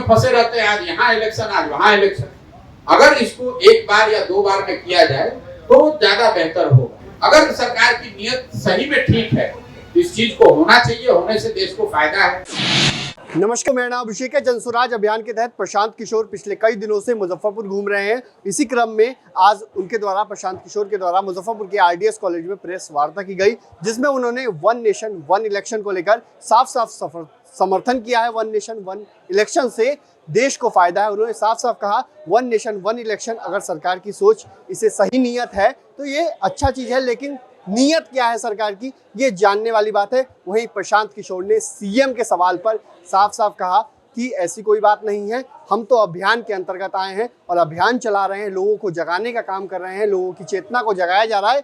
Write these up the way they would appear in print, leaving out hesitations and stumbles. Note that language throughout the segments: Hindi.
में फंसे रहते हैं, आज यहाँ इलेक्शन आज वहाँ इलेक्शन। अगर इसको एक बार या दो बार में किया जाए तो ज्यादा बेहतर होगा। अगर सरकार की नीयत सही में ठीक है, इस चीज को होना चाहिए, होने से देश को फायदा है। नमस्कार, मेरा नाम अभिषेक है। जनसुराज अभियान के तहत प्रशांत किशोर पिछले कई दिनों से मुजफ्फरपुर घूम रहे हैं। इसी क्रम में आज उनके द्वारा, प्रशांत किशोर के द्वारा, मुजफ्फरपुर के आरडीएस कॉलेज में प्रेस वार्ता की गई, जिसमें उन्होंने वन नेशन वन इलेक्शन को लेकर साफ समर्थन किया है। वन नेशन वन इलेक्शन से देश को फायदा है। उन्होंने साफ साफ कहा, वन नेशन वन इलेक्शन अगर सरकार की सोच, इसे सही नीयत है तो ये अच्छा चीज है, लेकिन नीयत क्या है सरकार की, ये जानने वाली बात है। वहीं प्रशांत किशोर ने सीएम के सवाल पर साफ साफ कहा कि ऐसी कोई बात नहीं है, हम तो अभियान के अंतर्गत आए हैं और अभियान चला रहे हैं, लोगों को जगाने का काम कर रहे हैं, लोगों की चेतना को जगाया जा रहा है।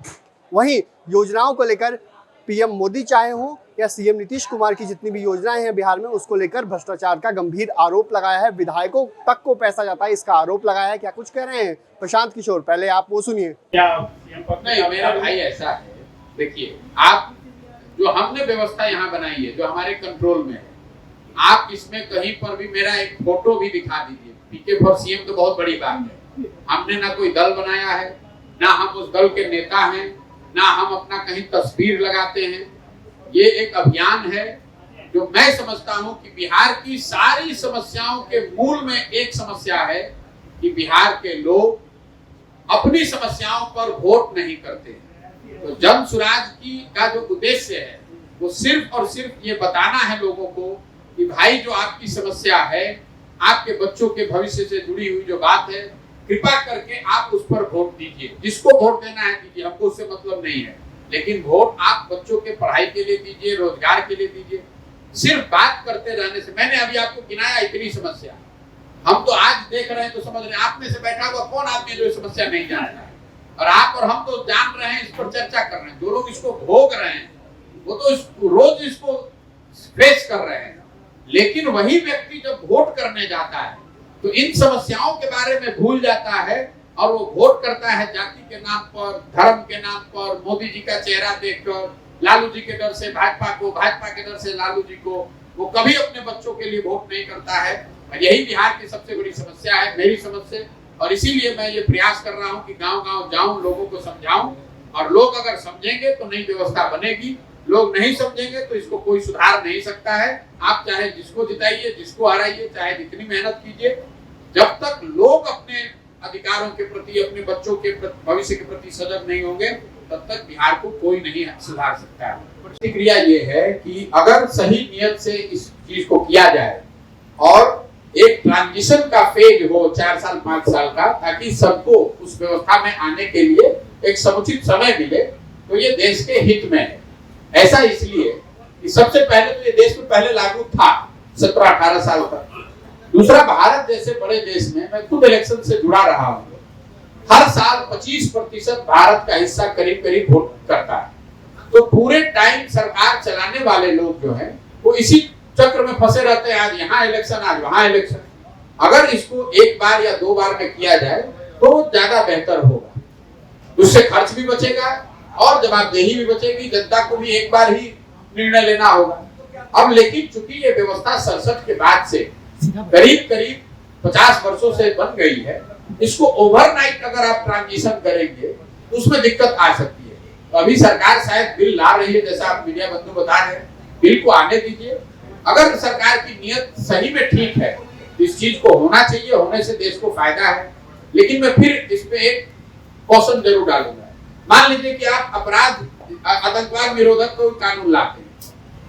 वहीं योजनाओं को लेकर पीएम मोदी चाहे हों या सीएम नीतीश कुमार की जितनी भी योजनाएं हैं बिहार में, उसको लेकर भ्रष्टाचार का गंभीर आरोप लगाया है। विधायकों तक को पैसा जाता है, इसका आरोप लगाया है। क्या कुछ कह रहे हैं प्रशांत किशोर, पहले आप वो सुनिए। नहीं, मेरा भाई ऐसा है, देखिए, आप जो हमने व्यवस्था यहाँ बनाई है, जो हमारे कंट्रोल में है, आप इसमें कहीं पर भी मेरा एक फोटो भी दिखा दीजिए। पीके फॉर सीएम तो बहुत बड़ी बात है। हमने ना कोई दल बनाया है, ना हम उस दल के नेता हैं, ना हम अपना कहीं तस्वीर लगाते हैं। ये एक अभियान है जो मैं समझता हूं कि बिहार की सारी समस्याओं के मूल में एक समस्या है कि बिहार के लोग अपनी समस्याओं पर वोट नहीं करते। तो जन सुराज की का जो उद्देश्य है वो सिर्फ और सिर्फ ये बताना है लोगों को कि भाई, जो आपकी समस्या है, आपके बच्चों के भविष्य से जुड़ी हुई जो बात है, कृपा करके आप उस पर वोट दीजिए। जिसको वोट देना है दीजिए, हमको उससे मतलब नहीं है, लेकिन वोट आप बच्चों के पढ़ाई के लिए दीजिए, रोजगार के लिए दीजिए। सिर्फ बात करते रहने से, मैंने अभी आपको गिनाया इतनी समस्या, हम तो आज देख रहे हैं तो समझ रहे हैं। आप में से बैठा हुआ कौन आदमी जो समस्या नहीं जानता है? और आप और हम तो जान रहे हैं, इस पर चर्चा कर रहे हैं। जो लोग इसको भोग रहे हैं वो तो रोज इसको फेस कर रहे हैं, लेकिन वही व्यक्ति जब वोट करने जाता है तो इन समस्याओं के बारे में भूल जाता है और वो वोट करता है जाति के नाम पर, धर्म के नाम पर, मोदी जी का चेहरा देखकर, लालू जी के डर से भाजपा को, भाजपा के डर से लालू जी को। वो कभी अपने बच्चों के लिए वोट नहीं करता है। और यही बिहार की सबसे बड़ी समस्या है मेरी समझ से। और इसीलिए मैं ये प्रयास कर रहा हूँ कि गांव-गांव जाऊं, लोगों को समझाऊं, और लोग अगर समझेंगे तो नई व्यवस्था बनेगी। लोग नहीं समझेंगे तो इसको कोई सुधार नहीं सकता है। आप चाहे जिसको जिताइए, जिसको हराइए, चाहे जितनी मेहनत कीजिए, जब तक लोग अपने अधिकारों के प्रति, अपने बच्चों के भविष्य के प्रति सजग नहीं होंगे, तब तक बिहार को कोई नहीं सुधार सकता है। प्रतिक्रिया ये है कि अगर सही नियत से इस चीज को किया जाए और एक ट्रांजिशन का फेज हो 4 साल 5 साल का, ताकि सबको उस व्यवस्था में आने के लिए एक समुचित समय मिले, तो ये देश के हित में है। ऐसा इसलिए कि सबसे पहले तो ये देश में पहले लागू था 17-18 साल तक। दूसरा, भारत जैसे बड़े देश में, मैं खुद इलेक्शन से जुड़ा रहा हूँ, हर साल 25% भारत का हिस्सा करीब करीब वोट करता है। तो पूरे टाइम सरकार चलाने वाले लोग जो है वो इसी चक्र में फंसे रहते हैं, आज यहाँ इलेक्शन आज वहाँ इलेक्शन। अगर इसको एक बार या दो बार में किया जाए तो ज्यादा बेहतर होगा। उससे खर्च भी बचेगा और जवाबदेही भी बचेगी। जनता को भी एक बार ही निर्णय लेना होगा। अब लेकिन चूंकि ये व्यवस्था 67 के बाद से करीब करीब 50 वर्षों से बन गई है, इसको ओवरनाइट अगर आप ट्रांजिशन करेंगे तो उसमें दिक्कत आ सकती है। तो अभी सरकार शायद बिल ला रही है, जैसा आप मीडिया बंधु बता रहे हैं, बिल को आने दीजिए। अगर सरकार की नीयत सही में ठीक है, इस चीज को होना चाहिए, होने से देश को फायदा है। लेकिन मैं फिर इसमें एक कौशन जरूर डालूंगा। मान लीजिए कि आप अपराध, आतंकवाद निरोधक कोई कानून लाते हैं,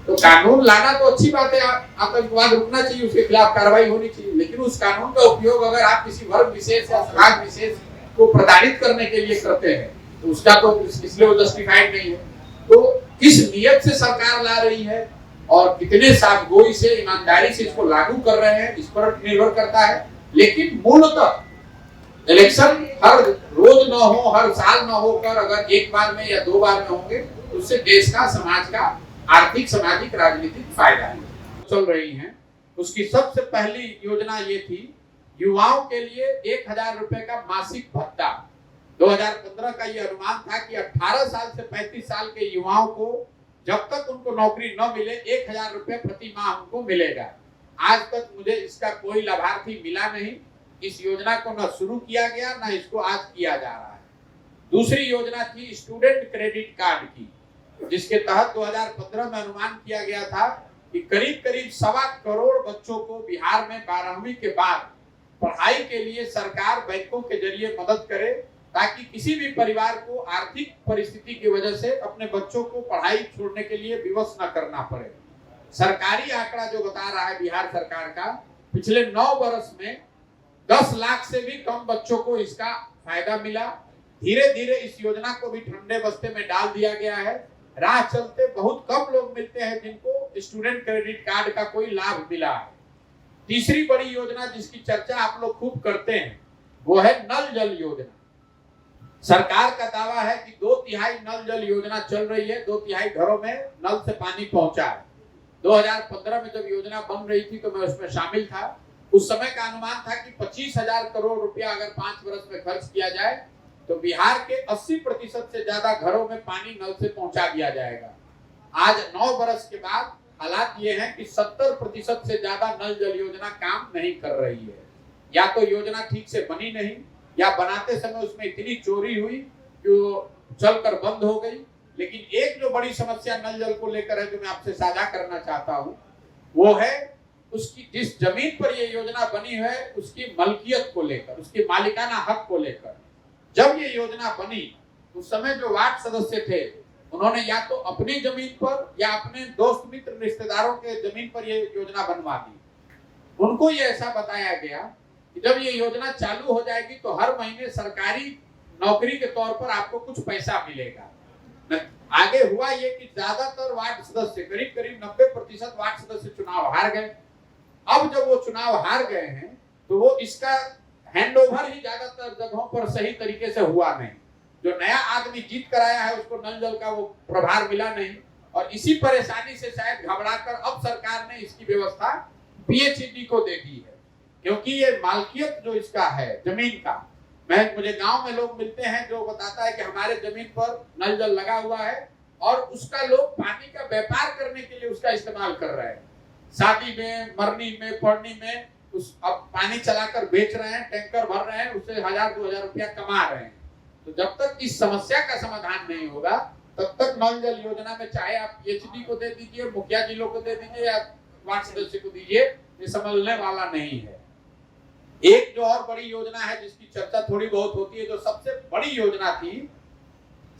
तो कानून लाना तो अच्छी बात है, आतंकवाद रुकना चाहिए, उसके खिलाफ कार्रवाई होनी चाहिए। लेकिन उस कानून का उपयोग अगर आप किसी वर्ग विशेष या समाज विशेष को प्रताड़ित करने के लिए करते हैं तो उसका तो इसलिए वो जस्टिफाइड नहीं है। तो किस नियत से सरकार ला रही है और कितने साफगोई से, ईमानदारी से इसको लागू कर रहे हैं, इस पर निर्भर करता है। लेकिन मूलतः इलेक्शन हर रोज न हो, हर साल न होकर अगर एक बार में या दो बार में होंगे तो उससे देश का, समाज का आर्थिक, सामाजिक, राजनीतिक फायदा है चल रही हैं। उसकी सबसे पहली योजना ये थी, युवाओं के लिए 1000 रुपए का मासिक भत्ता। 2015 का ये अनुमान था कि 18 साल से 35 साल के युवाओं को जब तक उनको नौकरी न मिले 1000 रुपए प्रति माह उनको मिलेगा। आज तक मुझे इसका कोई लाभार्थी मिला नहीं। इस योजना को न शुरू किया गया, न इसको आज किया जा रहा है। दूसरी योजना थी स्टूडेंट क्रेडिट कार्ड की, जिसके तहत 2015 में अनुमान किया गया था कि करीब करीब 1.25 करोड़ बच्चों को बिहार में 12वीं के बाद पढ़ाई के लिए सरकार बैंकों के जरिए मदद करे, ताकि किसी भी परिवार को आर्थिक परिस्थिति की वजह से अपने बच्चों को पढ़ाई छोड़ने के लिए विवश न करना पड़े। सरकारी आंकड़ा जो बता रहा है बिहार सरकार का, पिछले 9 वर्ष में 10 लाख से भी कम बच्चों को इसका फायदा मिला। धीरे धीरे इस योजना को भी ठंडे बस्ते में डाल दिया गया है। राह चलते बहुत कम लोग मिलते हैं जिनको स्टूडेंट क्रेडिट कार्ड का कोई लाभ मिला है। तीसरी बड़ी योजना जिसकी चर्चा आप लोग खूब करते हैं वो है नल जल योजना। सरकार का दावा है कि 2/3 नल जल योजना चल रही है, 2/3 घरों में नल से पानी पहुंचा है। 2015 में जब योजना बन रही थी तो मैं उसमें शामिल था। उस समय का अनुमान था कि 25,000 करोड़ रुपया अगर 5 वर्ष में खर्च किया जाए तो बिहार के 80% से ज्यादा घरों में पानी नल से पहुंचा दिया जाएगा। आज 9 वर्ष के बाद हालात ये हैं कि 70% से ज्यादा नल जल योजना काम नहीं कर रही है। या तो योजना ठीक से बनी नहीं, या बनाते समय उसमें इतनी चोरी हुई कि वो चलकर बंद हो गई। लेकिन एक जो बड़ी समस्या नल जल को लेकर है जो मैं आपसे साझा करना चाहता हूं, वो है उसकी जिस जमीन पर ये योजना बनी है उसकी मलकियत को लेकर, उसकी मालिकाना हक को लेकर। जब ये योजना बनी उस समय जो वार्ड सदस्य थे उन्होंने या तो अपनी जमीन पर या अपने दोस्त मित्र रिश्तेदारों के जमीन पर ये योजना बनवा दी। उनको ये ऐसा बताया गया कि जब ये योजना चालू हो जाएगी तो हर महीने सरकारी नौकरी के तौर पर आपको कुछ पैसा मिलेगा। आगे हुआ ये कि ज्यादातर वार्ड सदस्य, करीब करीब 90% वार्ड सदस्य चुनाव हार गए। अब जब वो चुनाव हार गए हैं तो वो इसका हैंडओवर ही ज्यादातर जगहों पर सही तरीके से हुआ नहीं। जो नया आदमी जीत कर आया है उसको नल जल का वो प्रभार मिला नहीं, और इसी परेशानी से शायद घबराकर अब सरकार ने इसकी व्यवस्था पीएचईडी को दे दी है। क्योंकि ये मालकियत जो इसका है जमीन का, मुझे गांव में लोग मिलते हैं जो बताता है कि हमारे जमीन पर नल जल लगा हुआ है और उसका लोग पानी का व्यापार करने के लिए उसका इस्तेमाल कर रहे हैं। शादी में, मरनी में, पढ़नी में अब पानी चलाकर बेच रहे हैं, टैंकर भर रहे हैं, उससे 1,000-2,000 रुपया कमा रहे हैं। तो जब तक इस समस्या का समाधान नहीं होगा तब तक नल जल योजना में चाहे आप पीएचडी को दे दीजिए, मुखिया जी लोग को दे दीजिए या वार्ड सदस्य को दीजिए, ये संभलने वाला नहीं है। एक जो और बड़ी योजना है जिसकी चर्चा थोड़ी बहुत होती है, जो सबसे बड़ी योजना थी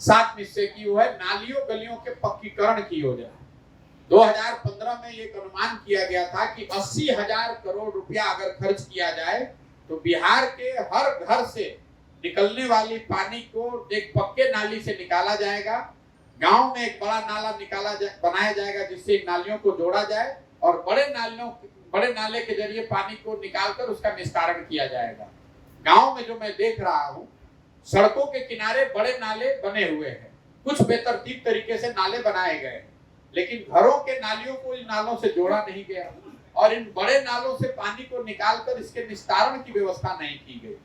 7 हिस्से की, वो है नालियों गलियों के पक्कीकरण की योजना। 2015 में एक अनुमान किया गया था कि 80,000 करोड़ रुपया अगर खर्च किया जाए तो बिहार के हर घर से निकलने वाली पानी को एक पक्के नाली से निकाला जाएगा। गांव में एक बड़ा नाला बनाया जाएगा जिससे इन नालियों को जोड़ा जाए और बड़े नाले के जरिए पानी को निकालकर उसका निस्तारण किया जाएगा। गांव में जो मैं देख रहा हूं, सड़कों के किनारे बड़े नाले बने हुए हैं, कुछ बेतरतीब तरीके से नाले बनाए गए, लेकिन घरों के नालियों को इन नालों से जोड़ा नहीं गया और इन बड़े नालों से पानी को निकालकर इसके निस्तारण की व्यवस्था नहीं की गई।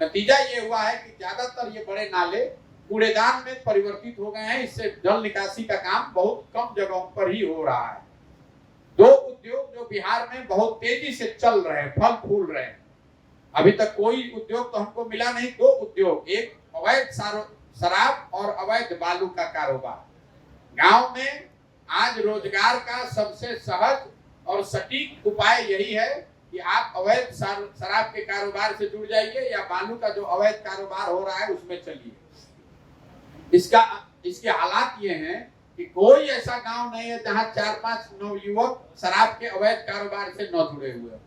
नतीजा ये हुआ है कि ज्यादातर ये बड़े नाले कूड़ेदान में परिवर्तित हो गए हैं। इससे जल निकासी का काम बहुत कम जगहों पर ही हो रहा है। 2 उद्योग जो बिहार में बहुत तेजी से चल रहे हैं, फल फूल रहे हैं, अभी तक कोई उद्योग तो हमको मिला नहीं। 2 उद्योग, एक अवैध शराब और अवैध बालू का कारोबार। गांव में आज रोजगार का सबसे सहज और सटीक उपाय यही है कि आप अवैध शराब के कारोबार से जुड़ जाइए या बालू का जो अवैध कारोबार हो रहा है उसमें चलिए। इसके हालात ये हैं कि कोई ऐसा गांव नहीं है जहां 4-5 नवयुवक शराब के अवैध कारोबार से न जुड़े हुए।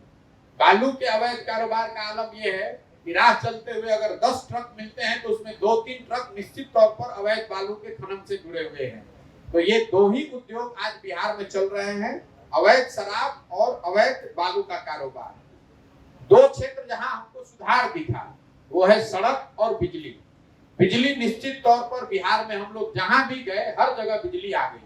बालू के अवैध कारोबार का आलम यह है कि राह चलते हुए अगर 10 ट्रक मिलते हैं तो उसमें 2-3 ट्रक निश्चित तौर पर अवैध बालू के खनन से जुड़े हुए हैं। तो ये 2 ही उद्योग आज बिहार में चल रहे हैं, अवैध शराब और अवैध बालू का कारोबार। 2 क्षेत्र जहां हमको सुधार दिखा वो है सड़क और बिजली। बिजली निश्चित तौर पर बिहार में हम लोग जहां भी गए हर जगह बिजली आ गई,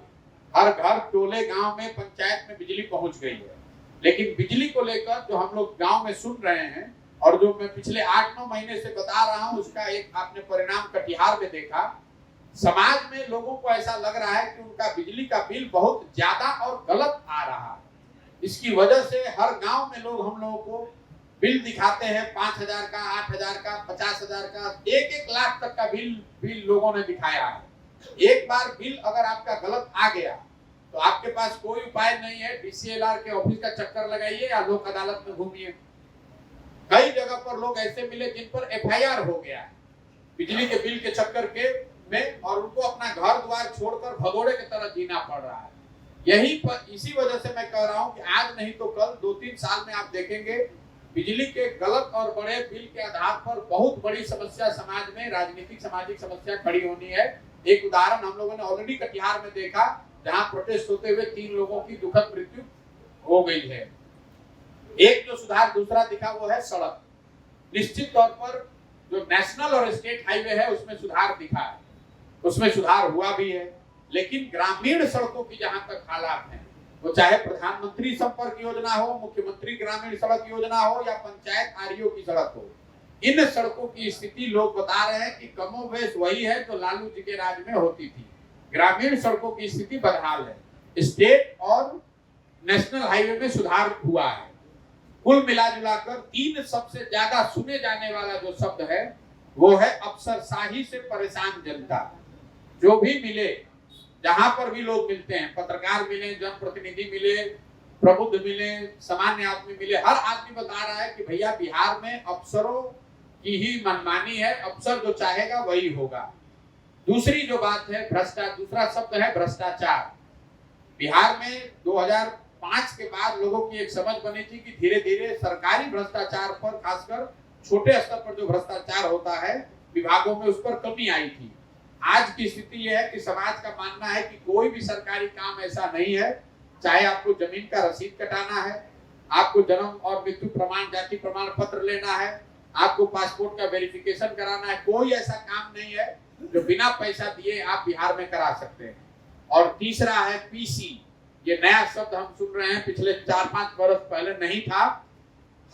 हर घर, टोले, गांव में, पंचायत में बिजली पहुंच गई है। लेकिन बिजली को लेकर जो हम लोग गांव में सुन रहे हैं और जो मैं पिछले 8-9 महीने से बता रहा हूं, उसका एक आपने परिणाम कटिहार में देखा। समाज में लोगों को ऐसा लग रहा है कि उनका बिजली का बिल बहुत ज्यादा और गलत आ रहा है। इसकी वजह से हर गांव में लोग हम लोगों को बिल दिखाते हैं 5,000 का, 8,000 का, 50,000 का, 1-1 लाख तक का बिल लोगों ने दिखाया है। एक बार बिल अगर आपका गलत आ गया तो आपके पास कोई उपाय नहीं है, DCLR के ऑफिस का चक्कर लगाइए या लोक अदालत में घूमिए। कई जगह पर लोग ऐसे मिले जिन पर FIR हो गया है बिजली के बिल के चक्कर के में, और उनको अपना घर द्वार छोड़कर भगोड़े की तरह जीना पड़ रहा है। यही पर इसी वजह से मैं कह रहा हूं कि आज नहीं तो कल 2-3 साल में आप देखेंगे बिजली के गलत और बड़े बिल के आधार पर बहुत बड़ी समस्या समाज में, राजनीतिक सामाजिक समस्या खड़ी होनी है। एक उदाहरण हम लोगों ने ऑलरेडी कटिहार में देखा, जहां प्रोटेस्ट होते हुए 3 लोगों की दुखद मृत्यु हो गई है। एक जो सुधार दूसरा दिखा वो है सड़क। निश्चित तौर पर जो नेशनल और स्टेट हाईवे है उसमें सुधार दिखा है, उसमें सुधार हुआ भी है, लेकिन ग्रामीण सड़कों की जहां तक हालात है, वो चाहे प्रधानमंत्री संपर्क योजना हो, मुख्यमंत्री ग्रामीण सड़क योजना हो या पंचायत REO की सड़क हो, इन सड़कों की स्थिति लोग बता रहे हैं कि कमोबेश वही है जो लालू जी के राज में होती थी। ग्रामीण सड़कों की स्थिति बदहाल है। स्टेट और नेशनल हाईवे में सुधार हुआ है। कुल मिलाजुलाकर 3 सबसे ज्यादा सुने जाने वाला जो शब्द है वो है अफसरशाही से परेशान जनता। जो भी मिले, जहां पर भी लोग मिलते हैं, पत्रकार मिले, जनप्रतिनिधि मिले, प्रबुद्ध मिले, सामान्य आदमी मिले, हर आदमी बता रहा है कि भैया बिहार में अफसरों की ही मनमानी है, अफसर जो चाहेगा वही होगा। दूसरी जो बात है भ्रष्टाचार, दूसरा शब्द है भ्रष्टाचार। बिहार में 2005 के बाद लोगों की एक समझ बनी थी कि धीरे धीरे सरकारी भ्रष्टाचार पर, खासकर छोटे स्तर पर जो भ्रष्टाचार होता है विभागों में, उस पर कमी आई थी। आज की स्थिति यह है कि समाज का मानना है कि कोई भी सरकारी काम ऐसा नहीं है, चाहे आपको जमीन का रसीद कटाना है, आपको जन्म और मृत्यु प्रमाण, जाति प्रमाण पत्र लेना है, आपको पासपोर्ट का वेरिफिकेशन कराना है, कोई ऐसा काम नहीं है जो बिना पैसा दिए आप बिहार में करा सकते हैं। और तीसरा है PC। ये नया शब्द हम सुन रहे हैं, पिछले 4-5 वर्ष पहले नहीं था।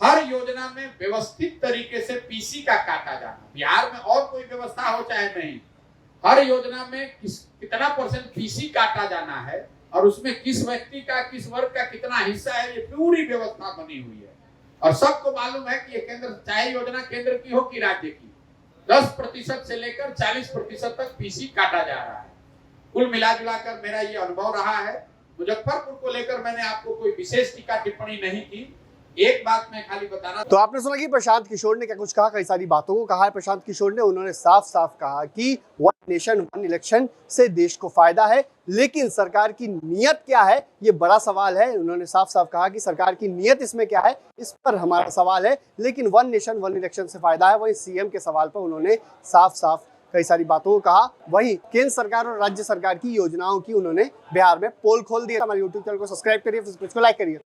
हर योजना में व्यवस्थित तरीके से PC का काटा जाना। बिहार में और कोई व्यवस्था हो चाहे नहीं, हर योजना में कितना % PC काटा जाना है और उसमें किस व्यक्ति का, किस वर्ग का कितना हिस्सा है, ये पूरी व्यवस्था बनी हुई है। और सबको मालूम है कि ये केंद्र, चाहे योजना केंद्र की हो कि राज्य की, 10% से लेकर 40% तक PC काटा जा रहा है। कुल मिलाजुलाकर मेरा ये अनुभव रहा है। मुजफ्फरपुर को लेकर मैंने आपको कोई विशेष टीका टिप्पणी नहीं की। एक बात मैं खाली बताना, तो आपने सुना कि प्रशांत किशोर ने क्या कुछ कहा, कई सारी बातों को कहा है प्रशांत किशोर ने। उन्होंने साफ साफ कहा कि वन नेशन वन इलेक्शन से देश को फायदा है, लेकिन सरकार की नीयत क्या है ये बड़ा सवाल है। उन्होंने साफ साफ कहा कि सरकार की नीयत इसमें क्या है, इस पर हमारा सवाल है, लेकिन वन नेशन वन इलेक्शन से फायदा है। वहीं CM के सवाल पर उन्होंने साफ साफ कई सारी बातों को कहा। वहीं केंद्र सरकार और राज्य सरकार की योजनाओं की उन्होंने बिहार में पोल खोल दिया। हमारे YouTube चैनल को सब्सक्राइब करिए, फेसबुक को लाइक करिए।